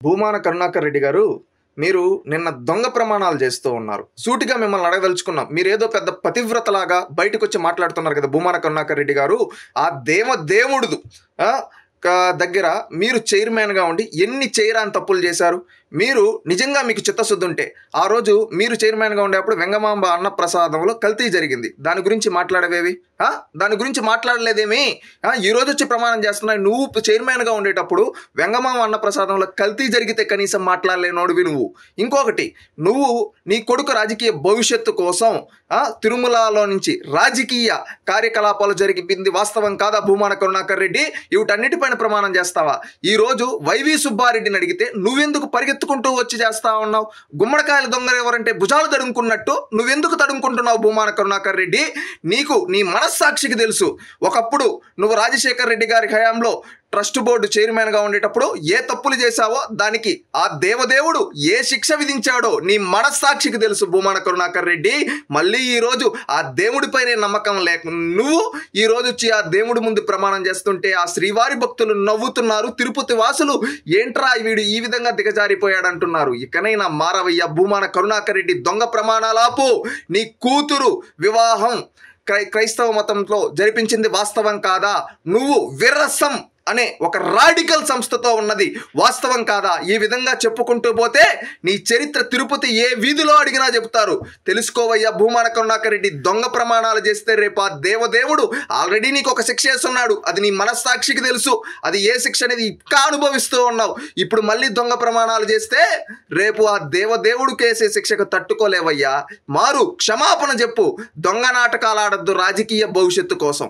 భూమాన కరుణాకర్ రెడ్డి గారు, మీరు నిన్న దొంగ ప్రమాణాలు చేస్తూ ఉన్నారు. సూటిగా మిమ్మల్ని అడగదలుచుకున్నాం. మీరేదో పెద్ద పతివ్రతలాగా బయటకొచ్చి మాట్లాడుతున్నారు కదా! భూమాన కరుణాకర్ రెడ్డి గారు. ఆ దేవుడుదు ఆ! దగ్గర మీరు చైర్మన్‌గా ఉండి ఎన్ని చేయరాని తప్పులు చేశారు? మీరు నిజంగా మీకు చిత్తశుద్ధి ఉంటే, ఆ రోజు మీరు చైర్మన్‌గా ఉండేప్పుడు వెంగమాంబ అన్నప్రసాదంలో కల్తీ జరిగింది. దాని గురించి మాట్లాడవేవి? దాని గురించి మాట్లాడలేదేమి? ఈరోజొచ్చి ప్రమాణం చేస్తున్నావు. నువ్వు చైర్మన్‌గా ఉండేటప్పుడు వెంగమాంబ అన్నప్రసాదంలో కల్తీ జరిగితే కనీసం మాట్లాడలేనోడివి నువ్వు. ఇంకొకటి, నువ్వు నీ కొడుకు రాజకీయ భవిష్యత్తు కోసం తిరుమలలో నుంచి రాజకీయ కార్యకలాపాలు జరిగింది వాస్తవం కాదా భూమాన కరుణాకర్ రెడ్డి? వీటన్నిటిపైన ప్రమాణం చేస్తావా? ఈరోజు వైవి సుబ్బారెడ్డిని అడిగితే నువ్వెందుకు పరిగెత్తుకుంటూ వచ్చి చేస్తా ఉన్నావు? గుమ్మడికాయల దొంగలు ఎవరంటే భుజాలు తడుముకున్నట్టు నువ్వెందుకు తడుముకుంటున్నావు భూమాన కరుణాకర్ రెడ్డి? నీకు నీ మనస్సాక్షికి తెలుసు. ఒకప్పుడు నువ్వు రాజశేఖర్ రెడ్డి గారి హయాంలో ట్రస్ట్ బోర్డు చైర్మన్‌గా ఉండేటప్పుడు ఏ తప్పులు చేశావో దానికి ఆ దేవదేవుడు ఏ శిక్ష విధించాడో నీ మనస్సాక్షికి తెలుసు భూమాన కరుణాకర్ రెడ్డి. మళ్ళీ ఈరోజు ఆ దేవుడిపైనే నమ్మకం లేక నువ్వు ఈరోజు వచ్చి ఆ దేవుడి ముందు ప్రమాణం చేస్తుంటే ఆ శ్రీవారి భక్తులు నవ్వుతున్నారు. తిరుపతి వాసులు ఏంట్రా వీడు ఈ విధంగా దిగజారిపోయాడంటున్నారు. ఇకనైనా మారవయ్య భూమాన కరుణాకర్ రెడ్డి. దొంగ ప్రమాణాలాపు. నీ కూతురు వివాహం క్రైస్తవ మతంలో జరిపించింది వాస్తవం కాదా? నువ్వు విరసం అనే ఒక రాడికల్ సంస్థతో ఉన్నది వాస్తవం కాదా? ఈ విధంగా చెప్పుకుంటూ పోతే నీ చరిత్ర తిరుపతి ఏ వీధిలో అడిగినా చెబుతారు. తెలుసుకోవయ్యా భూమాన కరుణాకర్ రెడ్డి. దొంగ ప్రమాణాలు చేస్తే రేపు ఆ దేవదేవుడు ఆల్రెడీ నీకు ఒక శిక్ష వేస్తున్నాడు. అది నీ మనస్సాక్షికి తెలుసు. అది ఏ శిక్ష అనేది ఇంకా అనుభవిస్తూ ఉన్నావు. ఇప్పుడు మళ్ళీ దొంగ ప్రమాణాలు చేస్తే రేపు ఆ దేవదేవుడు కేసే శిక్షకు తట్టుకోలేవయ్యా. మారు, క్షమాపణ చెప్పు. దొంగ నాటకాలు ఆడద్దు రాజకీయ భవిష్యత్తు కోసం.